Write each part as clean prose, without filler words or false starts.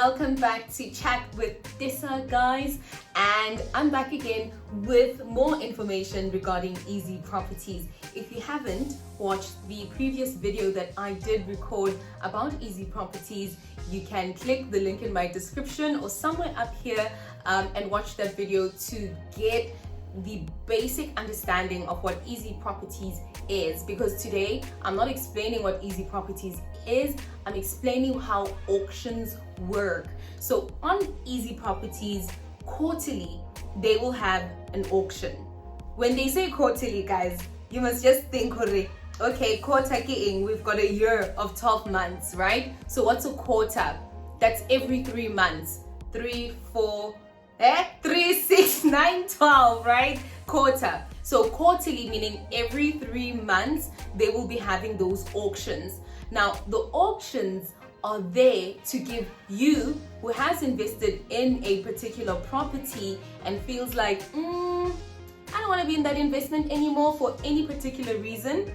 welcome back to Chat with Dissa, guys, and I'm back again with more information regarding EasyProperties. If you haven't watched the previous video that I did record about EasyProperties, you can click the link in my description or somewhere up here and watch that video to get the basic understanding of what EasyProperties is, because today I'm not explaining what EasyProperties is, I'm explaining how auctions work. So on EasyProperties, quarterly they will have an auction. When they say quarterly, guys, you must just think, okay, quarter keing, we've got a year of 12 months, right? So what's a quarter? That's every 3 months. 3, 4, 3, 6, 9, 12, right? Quarter. So quarterly, meaning every 3 months, they will be having those auctions. Now, the auctions are there to give you, who has invested in a particular property and feels like, I don't want to be in that investment anymore for any particular reason,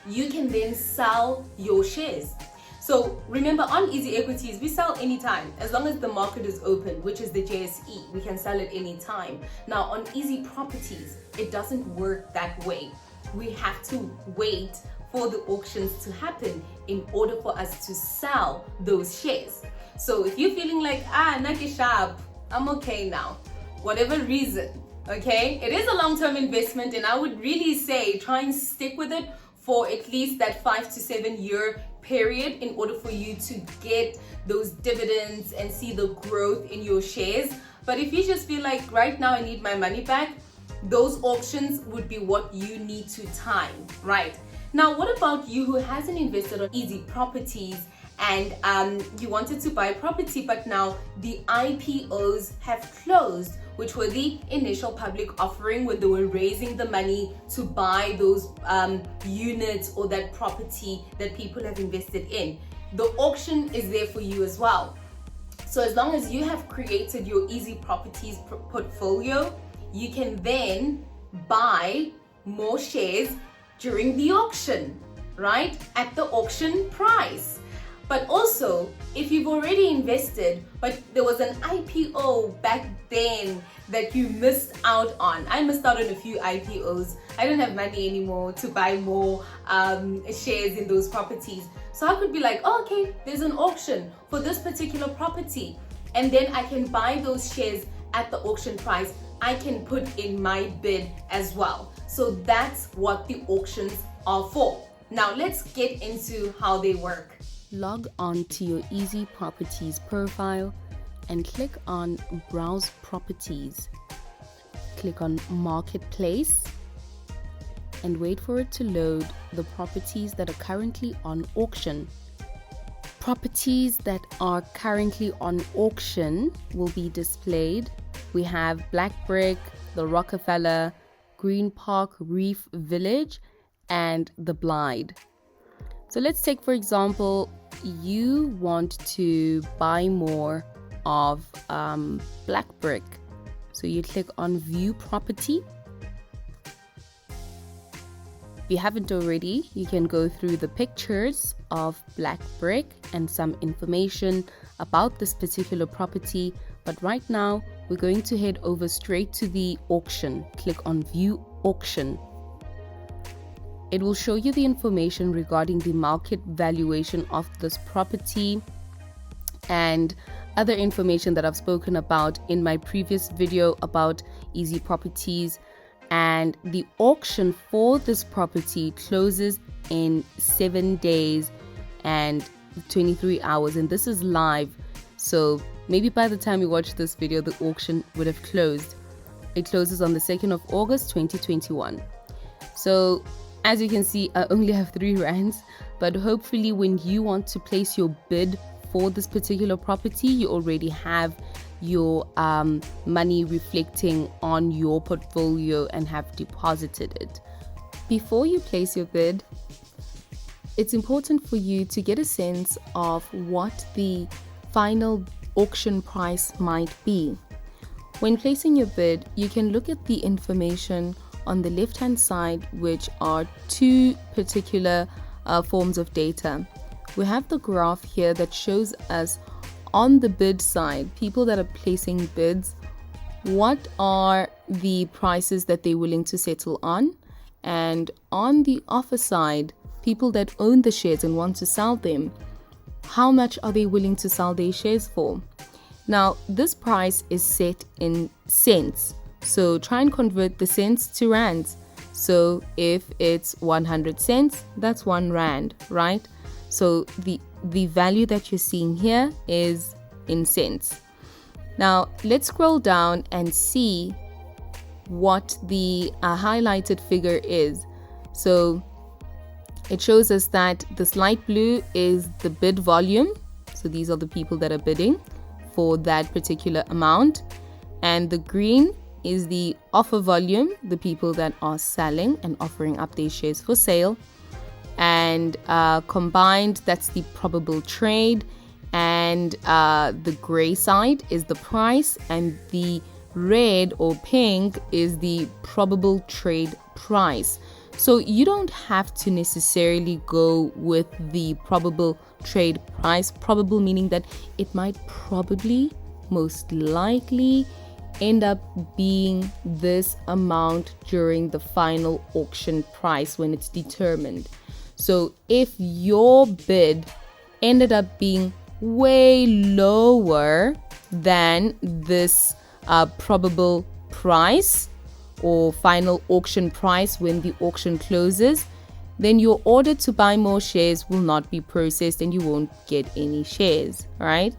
you can then sell your shares. So remember, on Easy Equities, we sell anytime, as long as the market is open, which is the JSE, we can sell at any time. Now on EasyProperties, it doesn't work that way. We have to wait for the auctions to happen in order for us to sell those shares. So if you're feeling like, naki sharp, I'm okay now, whatever reason, okay, it is a long-term investment, and I would really say try and stick with it for at least that 5 to 7 year period in order for you to get those dividends and see the growth in your shares. But if you just feel like right now I need my money back, those auctions would be what you need to time, right? Now, what about you who hasn't invested on EasyProperties and you wanted to buy property, but now the IPOs have closed, which were the initial public offering when they were raising the money to buy those units or that property that people have invested in. The auction is there for you as well. So as long as you have created your EasyProperties portfolio, you can then buy more shares during the auction, right? At the auction price. But also, if you've already invested, but there was an IPO back then that you missed out on. I missed out on a few IPOs. I don't have money anymore to buy more shares in those properties. So I could be like, okay, there's an auction for this particular property. And then I can buy those shares at the auction price. I can put in my bid as well. So that's what the auctions are for. Now let's get into how they work. Log on to your EasyProperties profile and click on Browse Properties. Click on Marketplace and wait for it to load the properties that are currently on auction. Properties that are currently on auction will be displayed. We have Black Brick, the Rockefeller, Green Park Reef Village, and the Blyde. So let's take, for example, you want to buy more of Black Brick. So you click on View Property. If you haven't already, you can go through the pictures of Black Brick and some information about this particular property. But right now, we're going to head over straight to the auction. Click on View Auction. It will show you the information regarding the market valuation of this property and other information that I've spoken about in my previous video about EasyProperties. And the auction for this property closes in 7 days and 23 hours, and this is live. So maybe by the time you watch this video, the auction would have closed. It closes on the 2nd of August 2021. So as you can see, I only have 3 rands, but hopefully when you want to place your bid for this particular property, you already have your money reflecting on your portfolio and have deposited it. Before you place your bid, it's important for you to get a sense of what the final auction price might be. When placing your bid, you can look at the information on the left hand side, which are 2 particular forms of data. We have the graph here that shows us on the bid side, people that are placing bids, what are the prices that they're willing to settle on? And on the offer side, people that own the shares and want to sell them, how much are they willing to sell their shares for? Now, this price is set in cents. So try and convert the cents to rands. So if it's 100 cents, that's 1 rand, right? So the value that you're seeing here is in cents. Now, let's scroll down and see what the highlighted figure is. So it shows us that this light blue is the bid volume. So these are the people that are bidding for that particular amount. And the green is the offer volume, the people that are selling and offering up their shares for sale. And combined, that's the probable trade. And the gray side is the price, and the red or pink is the probable trade price. So you don't have to necessarily go with the probable trade price. Probable meaning that it might probably, most likely, end up being this amount during the final auction price when it's determined. So if your bid ended up being way lower than this probable price or final auction price when the auction closes, then your order to buy more shares will not be processed and you won't get any shares, right?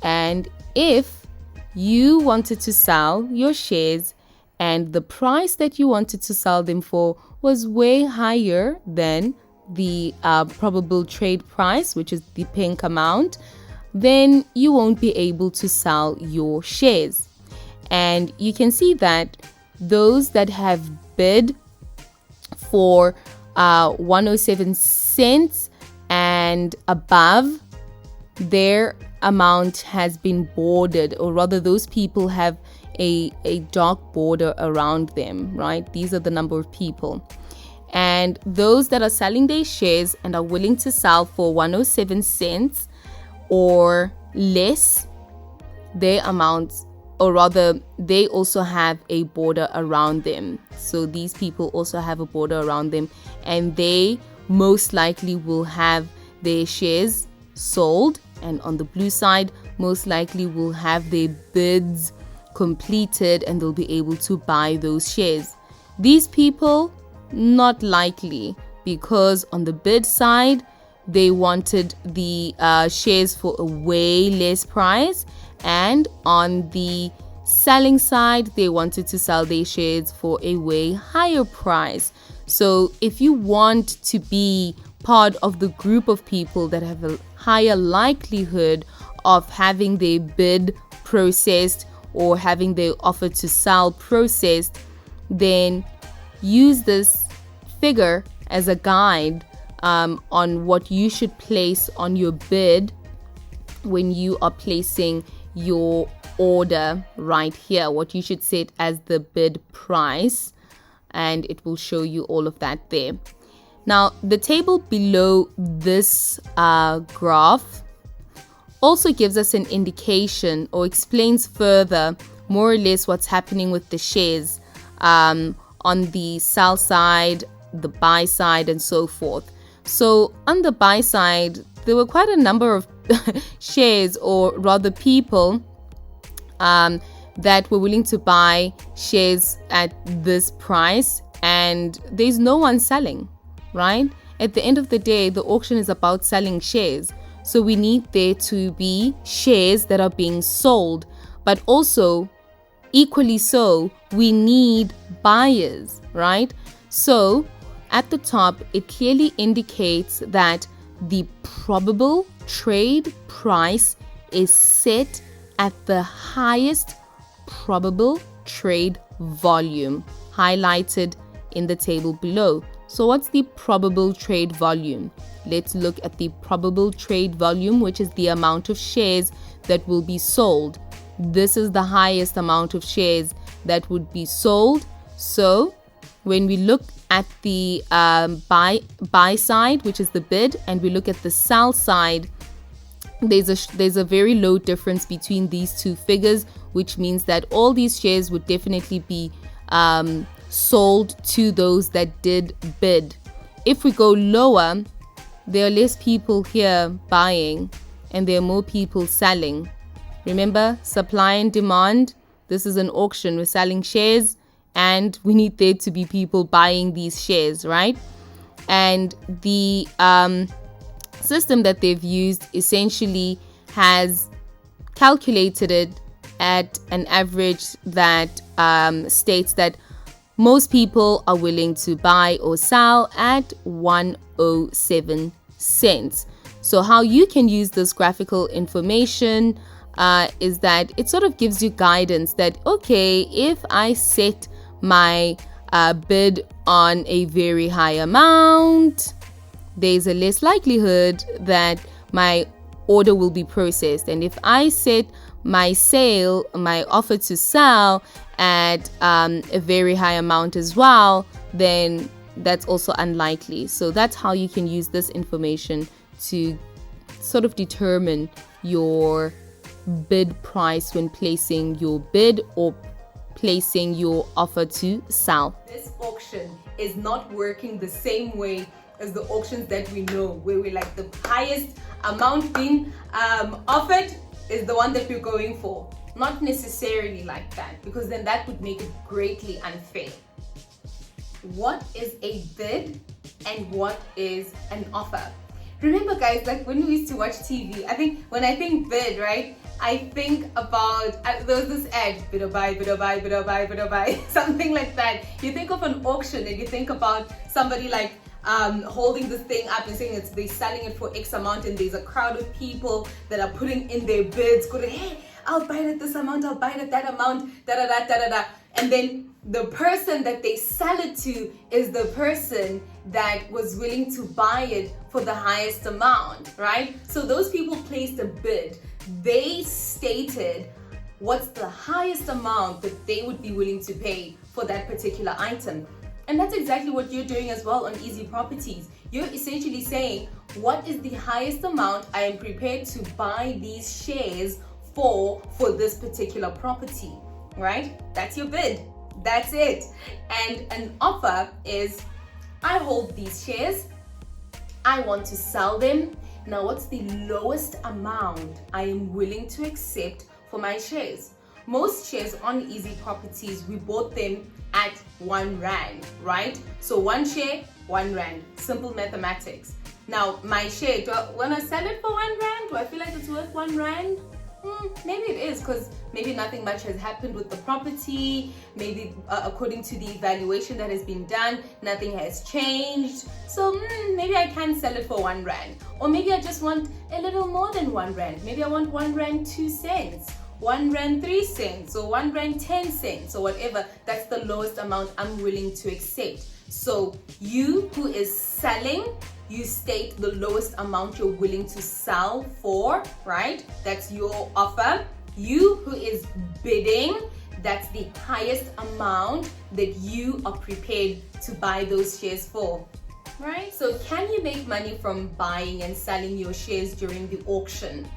And if you wanted to sell your shares and the price that you wanted to sell them for was way higher than the probable trade price, which is the pink amount, then you won't be able to sell your shares. And you can see that those that have bid for 107 cents and above, their amount has been bordered, or rather those people have a dark border around them, right? These are the number of people. And those that are selling their shares and are willing to sell for 107 cents or less, their amounts, or rather they also have a border around them. So these people also have a border around them, and they most likely will have their shares sold, and on the blue side most likely will have their bids completed and they'll be able to buy those shares. These people, not likely, because on the bid side they wanted the shares for a way less price, and on the selling side they wanted to sell their shares for a way higher price. So if you want to be part of the group of people that have a higher likelihood of having their bid processed or having their offer to sell processed, then use this figure as a guide on what you should place on your bid when you are placing your order right here, what you should set as the bid price, and it will show you all of that there. Now, the table below this graph also gives us an indication or explains further more or less what's happening with the shares on the sell side, the buy side, and so forth. So on the buy side, there were quite a number of shares, or rather people that were willing to buy shares at this price, and there's no one selling, right? At the end of the day, the auction is about selling shares. So we need there to be shares that are being sold, but also equally so, we need buyers, right? So at the top, it clearly indicates that the probable trade price is set at the highest probable trade volume, highlighted in the table below. So what's the probable trade volume? Let's look at the probable trade volume, which is the amount of shares that will be sold. This is the highest amount of shares that would be sold. So when we look at the buy side, which is the bid, and we look at the sell side, there's a very low difference between these two figures, which means that all these shares would definitely be sold to those that did bid. If we go lower, there are less people here buying and there are more people selling. Remember, supply and demand. This is an auction. We're selling shares and we need there to be people buying these shares, right? And the system that they've used essentially has calculated it at an average that states that most people are willing to buy or sell at 107 cents. So how you can use this graphical information is that it sort of gives you guidance that, okay, if I set my bid on a very high amount, there's a less likelihood that my order will be processed. And if I set my offer to sell at a very high amount as well, then that's also unlikely. So that's how you can use this information to sort of determine your bid price when placing your bid or placing your offer to sell. This auction is not working the same way as the auctions that we know, where we like the highest amount being offered is the one that we're going for. Not necessarily like that, because then that would make it greatly unfair. What is a bid and what is an offer? Remember guys, like when we used to watch TV, I think when I think bid, right, I think about, there was this ad, bid or buy, bid or buy, bid or buy, bid or buy, something like that. You think of an auction and you think about somebody like holding this thing up and saying they're selling it for X amount, and there's a crowd of people that are putting in their bids, going, hey, I'll buy it at this amount, I'll buy it at that amount, da da da da da da. And then the person that they sell it to is the person that was willing to buy it for the highest amount, right? So those people placed a bid. They stated what's the highest amount that they would be willing to pay for that particular item. And that's exactly what you're doing as well on EasyProperties. You're essentially saying, what is the highest amount I am prepared to buy these shares for this particular property, right? That's your bid. That's it. And an offer is, I hold these shares, I want to sell them. Now, what's the lowest amount I am willing to accept for my shares? Most shares on EasyProperties, we bought them at R1, right? So one share, R1, simple mathematics. Now, my share, when I sell it for R1, do I feel like it's worth R1? Maybe it is, because maybe nothing much has happened with the property. Maybe according to the evaluation that has been done, nothing has changed. So maybe I can sell it for R1. Or maybe I just want a little more than R1. Maybe I want R1 2 cents, R1 3 cents, or R1 10 cents, or whatever. That's the lowest amount I'm willing to accept. So you who is selling, you state the lowest amount you're willing to sell for, right? That's your offer. You who is bidding, that's the highest amount that you are prepared to buy those shares for, right? So can you make money from buying and selling your shares during the auction?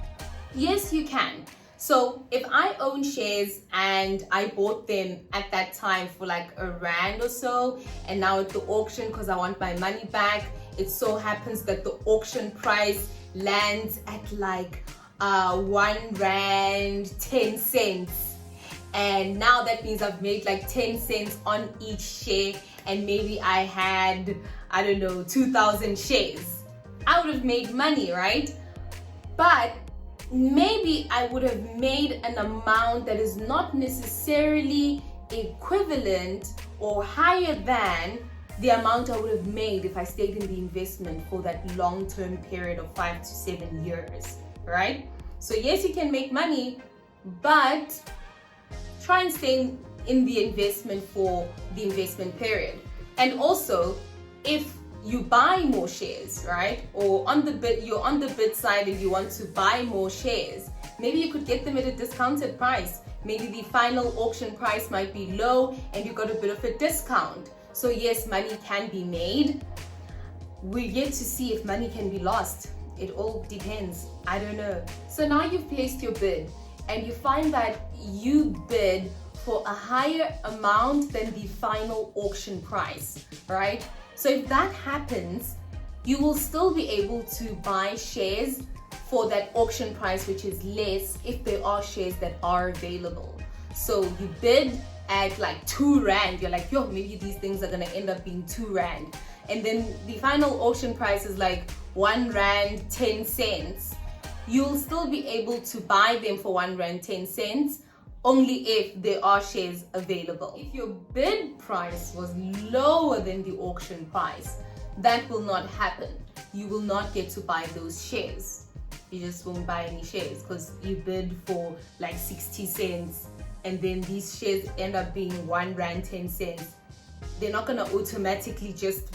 Yes, you can. So if I own shares and I bought them at that time for like R1 or so, and now at the auction, because I want my money back, it so happens that the auction price lands at like R1 10 cents. And now that means I've made like 10 cents on each share, and maybe I had, I don't know, 2,000 shares. I would have made money, right? But maybe I would have made an amount that is not necessarily equivalent or higher than the amount I would have made if I stayed in the investment for that long-term period of 5 to 7 years, right? So yes, you can make money, but try and stay in the investment for the investment period. And also, if you buy more shares, right? Or you're on the bid side and you want to buy more shares, maybe you could get them at a discounted price. Maybe the final auction price might be low and you got a bit of a discount. So yes, money can be made. We're yet to see if money can be lost. it all depends. I don't know. So now you've placed your bid and you find that you bid for a higher amount than the final auction price, right? So if that happens, you will still be able to buy shares for that auction price, which is less if there are shares that are available. So you bid at like 2 rand, you're like, yo, maybe these things are gonna end up being 2 rand. And then the final auction price is like 1 rand 10 cents. You'll still be able to buy them for 1 rand 10 cents only if there are shares available. If your bid price was lower than the auction price, that will not happen. You will not get to buy those shares. You just won't buy any shares because you bid for like 60 cents and then these shares end up being 1 rand 10 cents. They're not gonna automatically just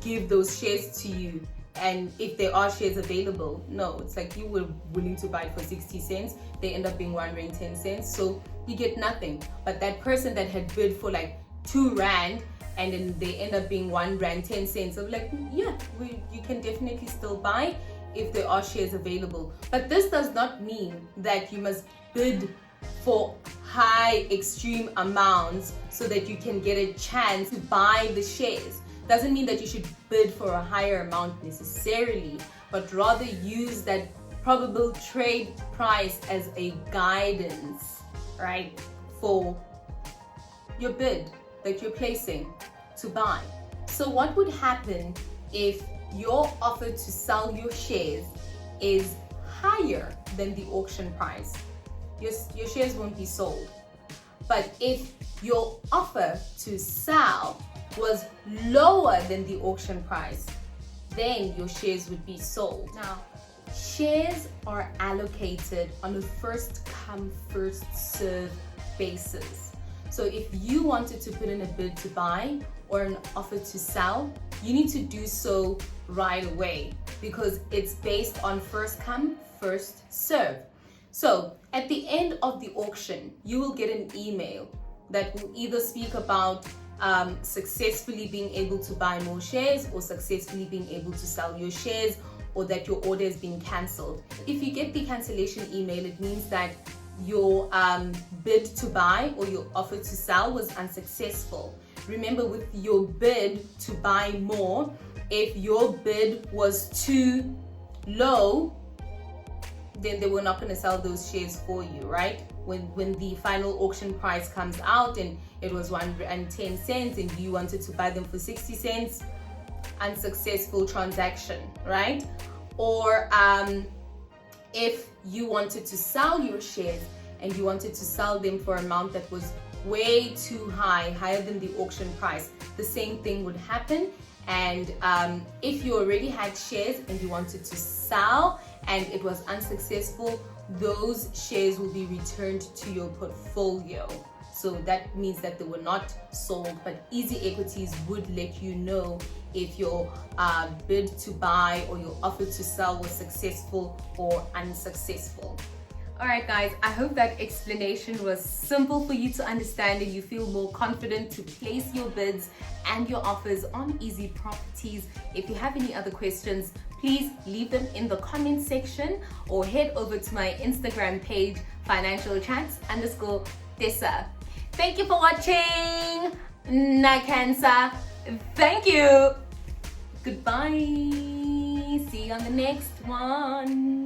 give those shares to you. And if there are shares available, no, it's like you were willing to buy it for 60 cents, they end up being 1 rand 10 cents, so you get nothing. But that person that had bid for like 2 rand and then they end up being 1 rand 10 cents, I'm like, yeah, you can definitely still buy if there are shares available. But this does not mean that you must bid for high extreme amounts so that you can get a chance to buy the shares. Doesn't mean that you should bid for a higher amount necessarily, but rather use that probable trade price as a guidance, right, for your bid that you're placing to buy. So what would happen if your offer to sell your shares is higher than the auction price? Your shares won't be sold. But if your offer to sell was lower than the auction price, then your shares would be sold. Now, shares are allocated on a first come, first serve basis. So if you wanted to put in a bid to buy or an offer to sell, you need to do so right away because it's based on first come, first serve. So at the end of the auction, you will get an email that will either speak about successfully being able to buy more shares or successfully being able to sell your shares, or that your order has been cancelled. If you get the cancellation email, it means that your bid to buy or your offer to sell was unsuccessful. Remember, with your bid to buy more, if your bid was too low, then they were not going to sell those shares for you, right? When the final auction price comes out and it was 1 rand 10 cents and you wanted to buy them for 60 cents, unsuccessful transaction, right? Or if you wanted to sell your shares and you wanted to sell them for an amount that was way too high, higher than the auction price, the same thing would happen. And if you already had shares and you wanted to sell and it was unsuccessful, those shares will be returned to your portfolio. So that means that they were not sold, but EasyEquities would let you know if your bid to buy or your offer to sell was successful or unsuccessful. Alright guys, I hope that explanation was simple for you to understand and you feel more confident to place your bids and your offers on EasyProperties. If you have any other questions, please leave them in the comment section or head over to my Instagram page, financialchats_Tessa. Thank you for watching. Nakansa. Thank you. Goodbye. See you on the next one.